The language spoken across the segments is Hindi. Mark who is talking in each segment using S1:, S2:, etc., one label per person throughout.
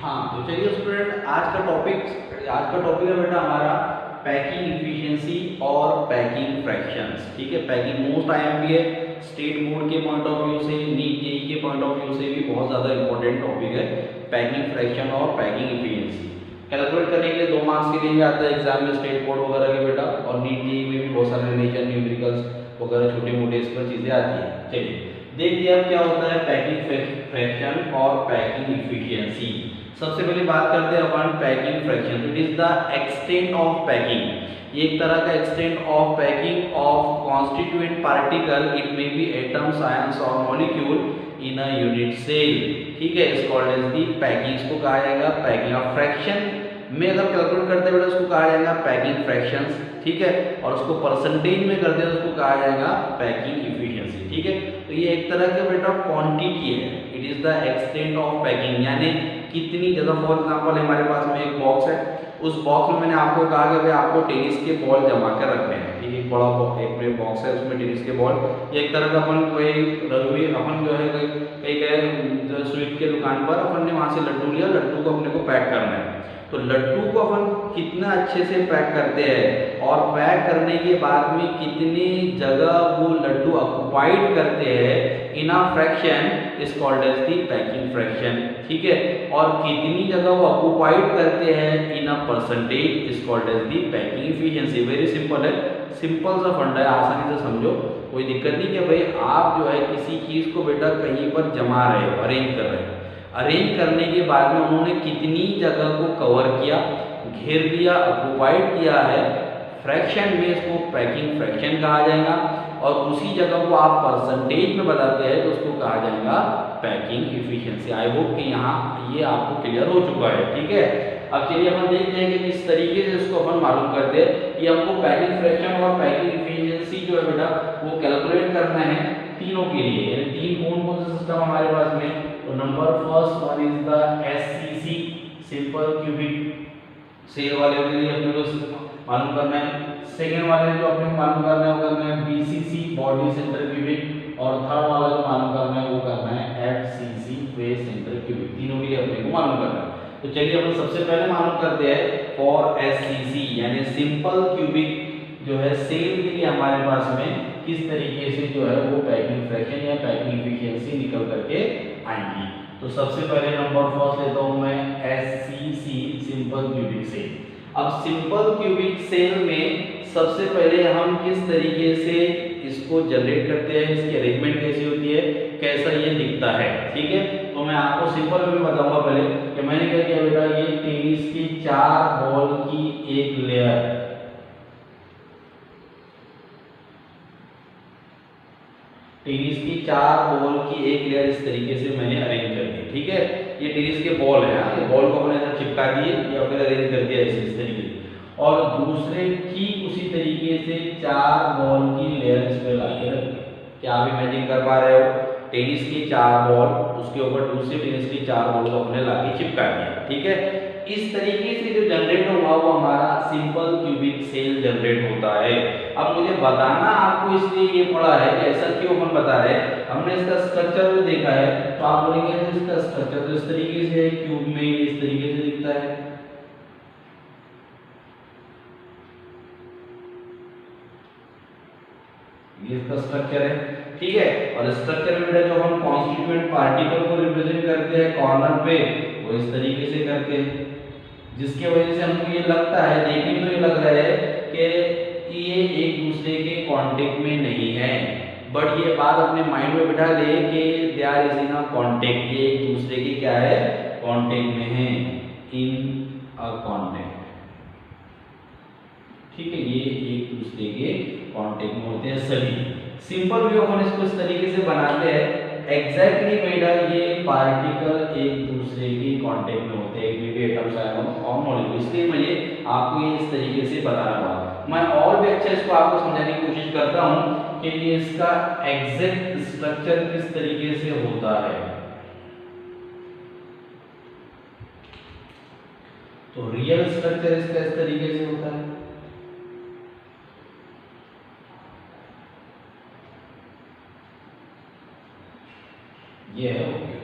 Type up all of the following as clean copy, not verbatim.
S1: हाँ तो चलिए स्टूडेंट, आज का टॉपिक है बेटा हमारा पैकिंग इफिशिएंसी और पैकिंग फ्रैक्शंस। ठीक है, पैकिंग मोस्ट आईएमपी है, स्टेट बोर्ड के पॉइंट ऑफ व्यू से, नीट जेईई के पॉइंट ऑफ व्यू से भी बहुत ज़्यादा इंपॉर्टेंट टॉपिक है पैकिंग फ्रैक्शन और पैकिंग इफिशिएंसी। कैलकुलेट करने के लिए 2 मार्क्स के लिए आता है एग्जाम में, स्टेट बोर्ड वगैरह के बेटा, और नीट जेईई में भी बहुत सारे नेचर न्यूमेरिकल्स वगैरह छोटे मोटे इस पर चीज़ें आती हैं। चलिए देखिए अब क्या होता है पैकिंग फ्रैक्शन और पैकिंग इफिशिएंसी। सबसे पहले बात करते हैं अपन packing fraction. It is the extent of packing, एक तरह का extent of packing of constituent particle, it may be atoms, ions और molecule in a unit cell. ठीक है, इस कॉल्ड एज दी पैकिंग। इसको कहा जाएगा पैकिंग। ऑफ फ्रैक्शन में अगर कैलकुलेट करते हैं उसको कहा जाएगा पैकिंग फ्रैक्शंस। ठीक है, और उसको परसेंटेज में करते हैं तो उसको कहा जाएगा पैकिंग इफिशिएंसी। ठीक है, तो ये एक तरह का बेटा क्वांटिटी है। It is the extent of packing, यानी कितनी ज़्यादा। फॉर एग्जांपल हमारे पास में एक बॉक्स है, उस बॉक्स में मैंने आपको कहा कि भाई आपको टेनिस के बॉल जमा कर रखने हैं। ठीक है, एक बड़ा एक बॉक्स है, उसमें टेनिस के बॉल, एक तरह का अपन कोई रघुवीर अपन जो है कहीं गए स्वीट के दुकान पर, अपन ने वहाँ से लड्डू लिया, लड्डू को अपने को पैक करना है। तो लड्डू को अपन कितना अच्छे से पैक करते हैं और पैक करने के बाद में कितनी जगह वो लड्डू ऑक्युपाइड करते हैं in a fraction is called as the packing fraction. ठीक है, और कितनी जगह वो ऑक्युपाइड करते हैं in a percentage is called as the packing efficiency. Very simple है, सिंपल सा फंडा है, आसानी से समझो, कोई दिक्कत नहीं। कि भाई आप जो है किसी चीज़ को बेटा कहीं पर जमा रहे हो, अरेंज कर रहे हो, अरेंज करने के बाद में उन्होंने कितनी जगह को कवर किया, घेर लिया, ऑक्युपाइड किया है, फ्रैक्शन में इसको पैकिंग फ्रैक्शन कहा जाएगा। और उसी जगह को आप परसेंटेज में बताते हैं तो उसको कहा जाएगा पैकिंग इफिशिएंसी। आई होप कि यहाँ ये आपको क्लियर हो चुका है। ठीक है, अब चलिए अपन देखते हैं कि किस तरीके से इसको अपन मालूम करते हैं कि हमको पैकिंग फ्रैक्शन और पैकिंग इफिशिएंसी जो है बेटा वो कैलकुलेट करना है तीनों के लिए। यानी तीन कौन कौन से सिस्टम हमारे पास में, तो number first one is the SCC, simple cubic cell वाले के लिए अपने को मालूम करना है। सेकेंड वाले जो अपने को मालूम करना है वो करना है बीसीसी, बॉडी सेंटर क्यूबिक, और थर्ड वाला जो मालूम करना है वो करना है एफसीसी, फेस सेंटर क्यूबिक। तीनों के लिए अपने को मालूम करना है। तो चलिए अपन सबसे पहले मालूम करते हैं फॉर एससीसी यानी सिंपल क्यूबिक जो है सेल के लिए हमारे पास में किस तरीके से जो है वो पैकिंग फ्रैक्शन या पैकिंग इफिशिएंसी निकल करके आएंगी। तो सबसे पहले नंबर फर्स्ट लेता हूं मैं एससीसी, सिंपल क्यूबिक सेल। अब सिंपल क्यूबिक सेल में सबसे पहले हम किस तरीके से इसको जनरेट करते हैं, इसकी अरेंजमेंट कैसी होती है, कैसा ये दिखता है। ठीक है, तो मैं आपको सिंपल में बताऊंगा पहले कि मैंने क्या किया बेटा, ये टेनिस की 4 बॉल की एक लेयर, टेनिस की 4 बॉल की एक लेयर इस तरीके से मैंने अरेंज कर दी। ठीक है, ये टेनिस के बॉल है, ये बॉल को मैंने ऐसा चिपका दिए या फिर अरेंज कर दिया इस तरीके से। और दूसरे ठीक उसी तरीके से 4 बॉल की लेयर इस पे लाके रख दी। क्या आप इमेजिन कर पा रहे हो, टेनिस की 4 बॉल, उसके ऊपर दूसरी टेनिस की 4 बॉल को हमने लाके चिपका दिया। ठीक है, इस तरीके से जो जनरेट होगा वो हमारा सिंपल क्यूबिक सेल जनरेट होता है। अब मुझे बताना आपको इसलिए ये पड़ा है कि ऐसा क्यों हम बता रहे हैं, हमने इसका स्ट्रक्चर देखा है तो आप बोलेंगे इसका स्ट्रक्चर तो इस तरीके से है, क्यूब में इस तरीके से दिखता है। ये इसका स्ट्रक्चर है। ठीक है, और स्ट्रक्चर में बेटा जो हम कॉन्स्टिट्यूएंट पार्टिकल को रिप्रेजेंट करते हैं कॉर्नर पे वो इस तरीके से करते हैं, जिसके वजह से हमको ये लगता है, देखने में तो ये लग रहा है कि ये एक दूसरे के कांटेक्ट में नहीं है, बट ये बात अपने माइंड में बिठा ले कि they are is in a contact, ये एक दूसरे के क्या है, कांटेक्ट में है, इन अ कांटेक्ट। ठीक है, ये एक दूसरे के कांटेक्ट में होते हैं सभी। सिंपल व्यू अपन इसको इस तरीके से बनाते हैं, एग्जैक्टली बेटा ये पार्टिकल एक दूसरे के कांटेक्ट में होते हैं, एटम्स, आयन और मॉलिक्यूल। इसलिए मैं ये आपको ये इस तरीके से बता रहा हूँ। मैं और भी अच्छा इसको आपको समझाने की कोशिश करता हूँ कि ये इसका एग्जैक्ट स्ट्रक्चर किस तरीके से होता है। तो रियल स्ट्रक्चर इसका इस तरीके से होता है। ये है ओके।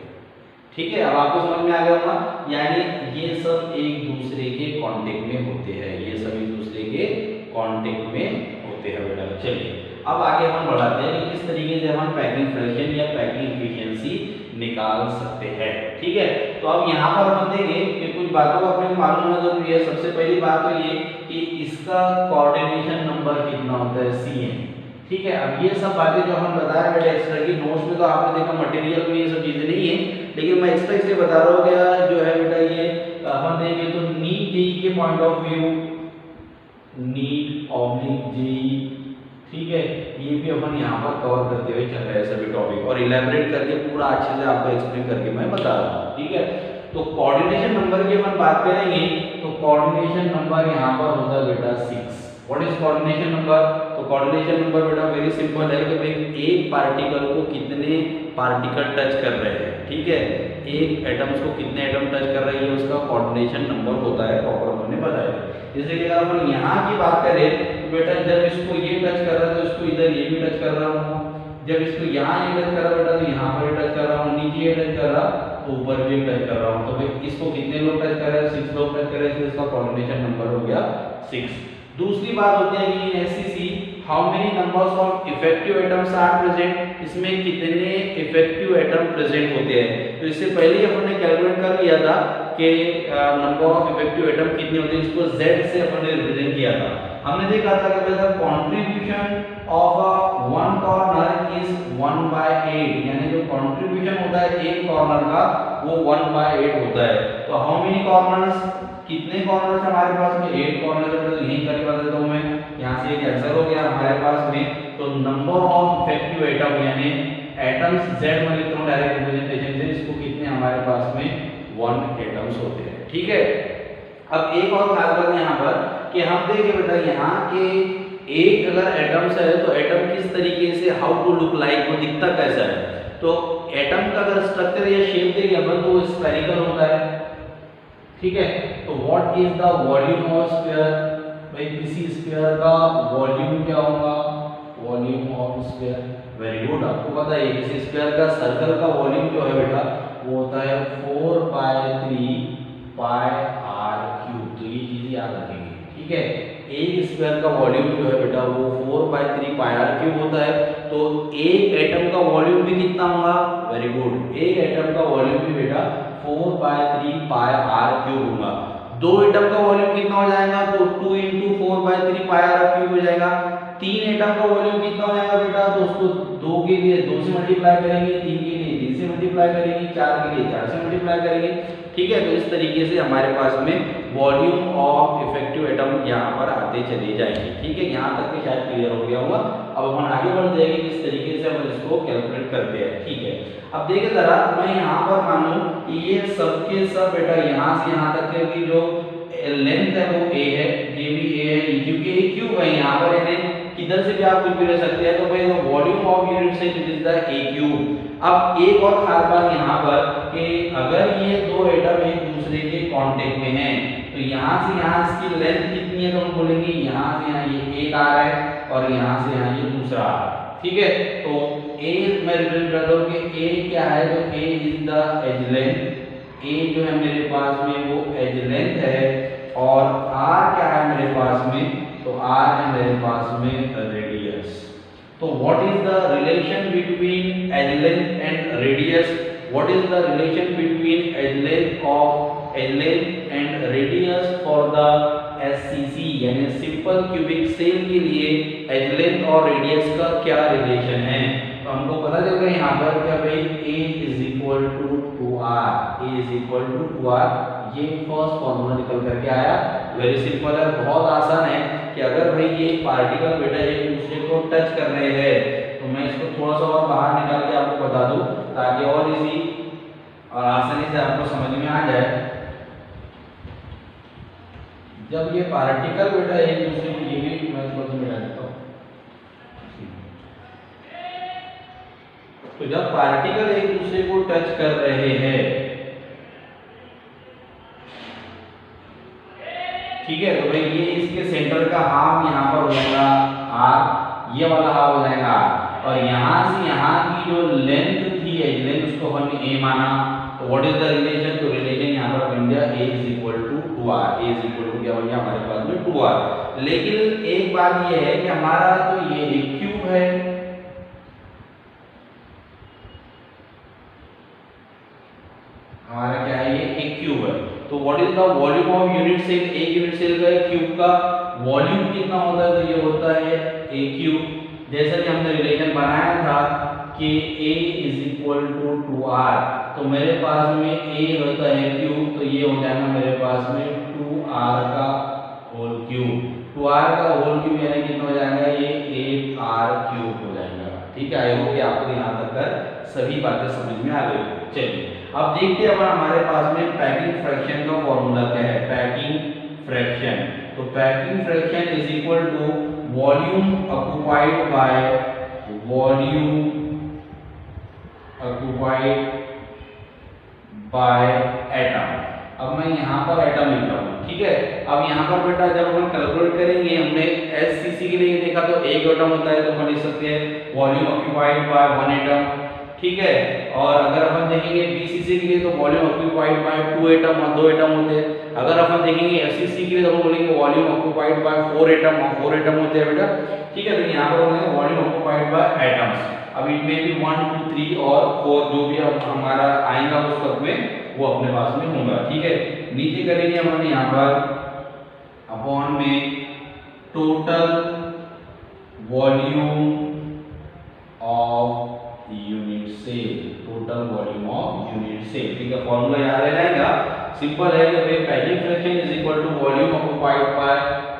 S1: ठीक है, अब आपको समझ में आ गया होगा, यानी ये सब एक दूसरे के कांटेक्ट में होते हैं, ये सब एक दूसरे के कांटेक्ट में होते हैं बेटा। चलिए अब आगे हम बढ़ाते हैं कि किस तरीके से हम पैकिंग फ्रैक्शन या पैकिंग एफिशिएंसी निकाल सकते हैं। ठीक है, तो अब यहाँ पर हम देखेंगे कि कुछ बातों का अपने मालूम होना जरूरी है। सबसे पहली बात तो ये कि इसका कोऑर्डिनेशन नंबर कितना होता है, Cn। ठीक है, अब ये सब बातें जो हम बता रहे हैं बेटा एक्स्ट्रा की नोट्स में, तो आपने देखा मटेरियल में ये सब चीजें नहीं है, लेकिन मैं एक्स्ट्रा इसलिए बता रहा हूँ कि जो है बेटा ये हम देखें तो नीट जेई के point of view, NEET oblique JEE, ठीक है, ये भी अपन यहाँ पर कवर करते हुए चल रहे हैं सभी टॉपिक, और इलेबोरेट करके पूरा अच्छे से आपको एक्सप्लेन करके मैं बता रहा हूँ। ठीक है, तो कोऑर्डिनेशन नंबर की अपन बात करेंगे तो कोऑर्डिनेशन नंबर यहाँ पर होता है बेटा 6। What is coordination number? तो कोऑर्डिनेशन नंबर बेटा वेरी सिंपल है कि भाई एक पार्टिकल को कितने पार्टिकल टच कर रहे हैं। ठीक है, एक एटम्स को कितने एटम टच कर रहे हैं उसका कोऑर्डिनेशन नंबर होता है, प्रॉपर हमने बताया। जैसे कि अगर अपन यहाँ की बात करें तो बेटा जब इसको ये टच कर रहा है तो इसको इधर ये भी टच कर रहा हूँ, जब इसको यहाँ ये टच कर रहा बेटा तो यहाँ पर टच कर रहा हूँ, नीचे ये टच कर रहा तो ऊपर भी टच कर रहा हूँ। तो भाई इसको कितने लोग टच कर रहे हैं, 6 लोग टच कर रहे हैं, इसका कोऑर्डिनेशन नंबर हो गया 6। दूसरी बात होती है कि in SCC how many numbers of effective atoms are present, इसमें कितने इफेक्टिव एटम प्रेजेंट होते हैं। तो इससे पहले ही अपन ने कैलकुलेट कर लिया था कि नंबर ऑफ इफेक्टिव एटम कितने होते हैं, इसको Z से अपन ने रिप्रेजेंट किया था। हमने देखा था कि the contribution of one corner is 1/8, यानी जो कंट्रीब्यूशन होता है एक कॉर्नर का वो 1/8 होता है। तो हाउ मेनी कॉर्नर्स, कितने कॉर्नर्स हमारे पास में, 8 कॉर्नर है। तो यही करके बता देता हूं मैं, यहां से एक आंसर हो गया हमारे पास में। तो नंबर ऑफ इफेक्टिव एटम यानी एटम्स Z में लिखता हूं डायरेक्ट रिप्रेजेंटेशन से, इसको कितने हमारे पास में 1 एटम्स होते हैं। ठीक है, अब एक और खास बात यहाँ पर कि हम देखें बेटा यहाँ के एक अगर एटम्स है तो एटम किस तरीके से, हाउ टू लुक लाइक, वो दिखता कैसा है। तो एटम का अगर स्ट्रक्चर या शेप देखें अपन तो स्फेरिकल होता है। ठीक है, तो what is the volume of sphere, भाई किसी स्फीयर का वॉल्यूम क्या होगा, volume of sphere. Very good, आपको पता है किसी स्फीयर का सर्कल का वॉल्यूम जो है बेटा वो होता है 4/3 पाई r क्यूब। तो ये चीज याद रखेंगे। ठीक है, एक स्फीयर का वॉल्यूम जो है बेटा वो 4/3 पाई r क्यूब होता है। तो एक एटम का वॉल्यूम भी कितना होगा, वेरी गुड, एक एटम का वॉल्यूम भी बेटा 4/3 पाई r क्यूब होगा। दो एटम का वॉल्यूम कितना हो जाएगा, तो 2 × 4/3 पाई r क्यूब हो जाएगा। तीन एटम का वॉल्यूम कितना हो जाएगा बेटा, तो उसको 2 के लिए 2 से मल्टीप्लाई करेंगे, 3 के लिए 3 से मल्टीप्लाई करेंगे, 4 के लिए 4 से मल्टीप्लाई करेंगे। ठीक है, तो इस तरीके से हमारे पास में वॉल्यूम ऑफ इफेक्टिव एटम यहाँ पर आते चले जाएंगे। ठीक है, यहाँ तक के शायद क्लियर हो गया होगा। अब हम आगे बढ़ जाएंगे किस तरीके से हम इसको कैलकुलेट करते हैं। ठीक है, अब देखिए जरा, मैं यहाँ पर मानूं कि ये सब के सब बेटा यहाँ से यहाँ तक की जो लेंथ है वो a है, ये भी a है, क्योंकि a क्यूब है यहाँ पर, यानी किधर से भी आप कुछ भी ले सकते हैं। तो भाई वॉल्यूम ऑफ यूनिट से it is the a cube. अब एक और खास बात यहाँ पर कि अगर ये दो एटम एक दूसरे के कांटेक्ट में हैं तो यहाँ से यहाँ इसकी लेंथ कितनी है, तो हम बोलेंगे यहाँ से यहाँ ये एक आ रहा है और यहाँ से यहाँ ये दूसरा आ रहा है। ठीक है, तो a मैं रिप्रेजेंट करता हूँ कि a क्या है, तो a is the edge length, a जो है मेरे पास में वो एज लेंथ है, और r क्या है मेरे पास में, तो r है मेरे पास में रेडियस। तो what is the relation between edge length and radius, what is the relation between edge length and radius for the SCC, यानी सिंपल क्यूबिक सेल के लिए एज लेंथ और रेडियस का क्या रिलेशन है। तो हमको पता चल गया यहाँ पर क्या भाई a is equal to 2r, a is equal to 2r, ये फर्स्ट फॉर्मूला निकल करके आया। वेरी सिंपल है, बहुत आसान है कि अगर भाई ये पार्टिकल बेटा एक दूसरे को टच कर रहे हैं तो मैं इसको थोड़ा सा और बाहर निकाल के आपको बता दूं ताकि और इजी और आसानी से आपको समझ में आ जाए। जब ये पार्टिकल बेटा एक दूसरे को, ये भी मैं थोड़ा सा मिला देता हूँ, तो जब पार्टिकल एक दूसरे को टच कर रहे हैं, ठीक है, तो भाई ये इसके सेंटर का हाफ यहाँ पर हो जाएगा r, ये वाला हाफ हो जाएगा r, और यहाँ से यहाँ की जो लेंथ थी की एज लेंथ उसको हमने a माना, तो व्हाट इज द रिलेशन, तो रिलेशन यहाँ पर बन गया a is equal to 2r, a is equal to क्या बन गया हमारे पास में 2r। लेकिन एक बात ये है कि हमारा तो ये एक क्यूब है, हमारा क्या है, ये एक क्यूब है, तो what is the volume of unit cell, एक यूनिट सेल का क्यूब का वॉल्यूम कितना होता है, तो ये होता है a क्यूब। जैसा कि हमने रिलेशन बनाया था कि a is equal to 2r, तो मेरे पास में a होता है क्यूब, तो ये हो जाएगा मेरे पास में 2r का होल क्यूब, 2r का होल क्यूब यानी कितना हो जाएगा, ये 8r क्यूब हो जाएगा। ठीक है, आई होप कि आपको यहाँ तक कर सभी बातें समझ में आ गई। चलिए अब देखते हैं हमारे पास में पैकिंग फ्रैक्शन का फॉर्मूला क्या है। पैकिंग फ्रैक्शन, तो packing fraction is equal to volume occupied by volume occupied by atom. अब मैं यहाँ पर एटम लिख रहा हूँ, ठीक है। अब यहाँ पर बेटा जब हम कैलकुलेट करेंगे, हमने एससीसी के लिए देखा तो एक एटम होता है, तो हम लिख सकते हैं वॉल्यूम ऑक्युपाइड बाय 1 एटम, ठीक है। और अगर अपन देखेंगे बीसीसी के लिए तो वॉल्यूम ऑक्युपाइड बाय 2 एटम और 2 एटम होते हैं। अगर अपन देखेंगे एफसीसी के लिए तो हम बोलेंगे वॉल्यूम ऑक्युपाइड बाय 4 एटम और 4 एटम होते हैं बेटा, ठीक है। तो यहाँ पर बोलेंगे वॉल्यूम ऑक्युपाइड बाय एटम्स। अब इनमें भी 1 2 3 और 4 जो भी हमारा आएगा उस वक्त में वो अपने पास में होगा, ठीक है। नीचे करेंगे हमने यहाँ पर अपॉन में total volume of unit cell, total volume of unit cell, ठीक है। फॉर्मूला याद रहेगा, सिंपल है कि भाई packing fraction is equal to volume occupied by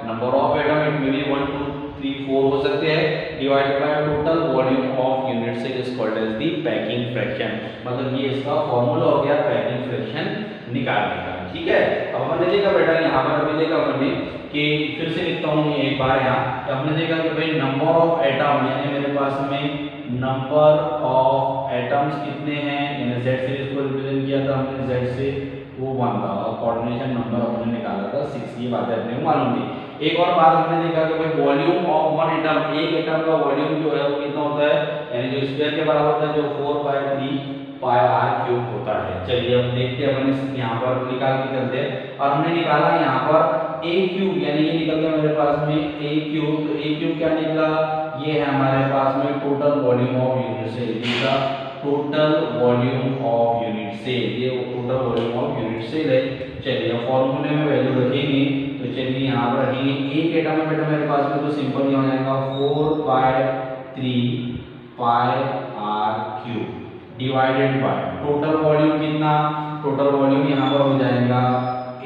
S1: number of atom, it may be 1 2 3 4 हो सकते हैं, divided by total volume of unit cell is called as the packing fraction. मतलब ये इसका फॉर्मूला हो गया पैकिंग फ्रैक्शन निकालने का, ठीक है। अब हमने देखा बेटा यहाँ पर अभी देखा हमने कि फिर से लिखता हूँ एक बार यहाँ, तो हमने देखा कि भाई नंबर ऑफ एटम यानी मेरे पास में नंबर ऑफ एटम्स कितने हैं, यानी z से इसको रिप्रेजेंट किया था हमने, z से वो 1 था और कोऑर्डिनेशन नंबर हमने निकाला था 6, ये बातें अपने को मालूम थी। एक और बात हमने देखा कि भाई वॉल्यूम ऑफ 1 एटम, एक एटम का वॉल्यूम जो है वो कितना होता है, यानी जो स्क्वायर के बराबर होता है, जो 4/3 पाई r क्यूब होता है। चलिए अब देखते हैं अपन यहाँ पर निकाल के करते हैं, और हमने निकाला यहाँ पर a क्यूब, यानी ये निकल गया मेरे पास में a क्यूब। तो a क्यूब क्या निकला, ये है हमारे पास में total volume of unit cell, इसका total volume of unit cell, ये total volume of unit cell है। चलिए फॉर्मूले में वैल्यू रखेंगे, तो चलिए यहाँ पर रखेंगे एक एटम में बेटा मेरे पास में तो सिंपल ये हो जाएगा 4/3 पाई r cube divided by total volume कितना, टोटल वॉल्यूम यहाँ पर हो जाएगा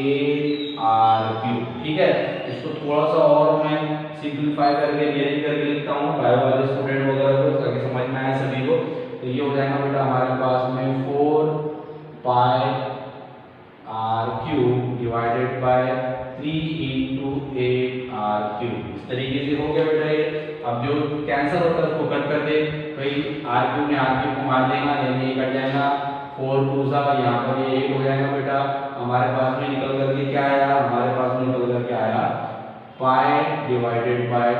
S1: 8r क्यूब, ठीक है। इसको थोड़ा सा और मैं सिंपलीफाई करके रीअरेंज करके लिखता हूँ बायो वाले स्टूडेंट वगैरह को ताकि समझ में आए सभी को। तो ये हो जाएगा बेटा हमारे पास में 4 पाई r cube divided by 3 into 8r cube. इस तरीके से हो गया बेटा ये। अब जो कैंसिल होता है उसको कट कर दे, भाई r क्यूब में r क्यूब को मार देगा, यानी ये कट जाएगा, 4 2 सा यहाँ पर ये 8 हो जाएगा बेटा। हमारे पास में निकल करके क्या आया, हमारे पास में निकल करके आया pi divided by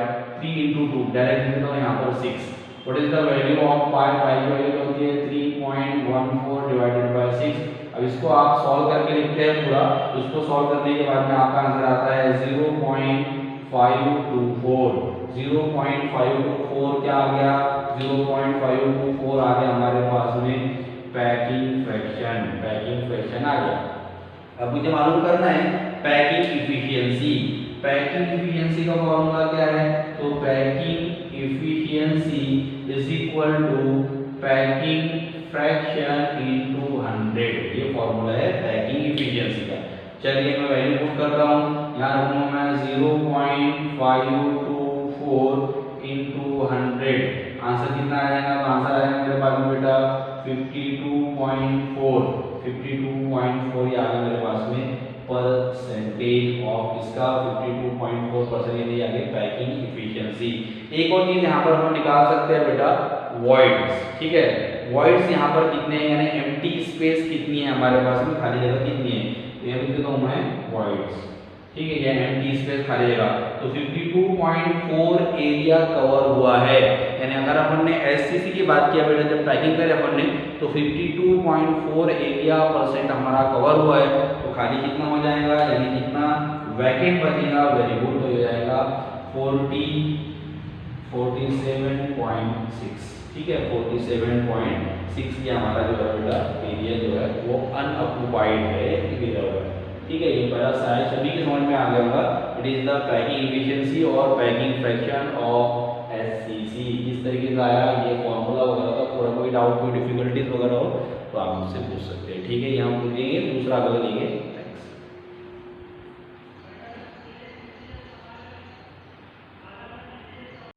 S1: 3 into 2, direct निकला यहाँ पर 6। What is the value of pi, pi की वैल्यू होती है 3.14 डिवाइडेड बाय 6। अब इसको आप सॉल्व करके लिखते हैं पूरा, तो इसको सॉल्व करने के बाद में आपका आंसर आता है 0.524। 0.524 क्या आ गया, 0.524 आ गया हमारे पास में पैकिंग फ्रैक्शन, पैकिंग फ्रैक्शन आ गया। अब मुझे मालूम करना है पैकिंग इफिशियंसी। पैकिंग इफिशियंसी का फॉर्मूला क्या है, तो packing efficiency is equal to packing fraction into 100, ये फॉर्मूला है पैकिंग इफिशियंसी का। चलिए मैं वैल्यू पुट करता हूँ, यहाँ रखूँगा मैं 0.524 into 100, आंसर कितना आ जाएगा, तो आंसर आएगा मेरे पास में बेटा 52.4, 52.4 ये आ गया मेरे पास में परसेंटेज ऑफ इसका 52.4% ये आ गई पैकिंग इफिशियंसी। एक और चीज यहाँ पर हम निकाल सकते हैं बेटा वॉइड्स, ठीक है। वॉइड्स यहाँ पर कितने हैं, यानी एम्प्टी स्पेस कितनी है हमारे पास में, खाली जगह कितनी है, तो ये लिख देता हूँ मैं वॉइड्स। ठीक है, ये एम्प्टी स्पेस खाली जगह, तो 52.4 एरिया कवर हुआ है। यानी अगर अपन ने एससीसी की बात किया बेटा, जब पैकिंग करे अपन ने तो 52.4 एरिया परसेंट हमारा कवर हुआ है, तो खाली कितना हो जाएगा, यानी कितना वैकेंट बचेगा, वेरी गुड, तो हो जाएगा 47.6, ठीक है, 47.6 ये हमारा जो है बेटा एरिया जो है वो अनऑक्युपाइड है, रिजर्व है। ठीक है, ये पहला शायद सभी के समझ में आ गया होगा। It is the packing efficiency और पैकिंग फ्रैक्शन ऑफ एससीसी। किस तरीके से आया ये फॉर्मूला वगैरह का, थोड़ा कोई डाउट कोई डिफिकल्टीज वगैरह हो तो आप मुझसे पूछ सकते हैं। ठीक है, ये हम देंगे, दूसरा अगला लेंगे।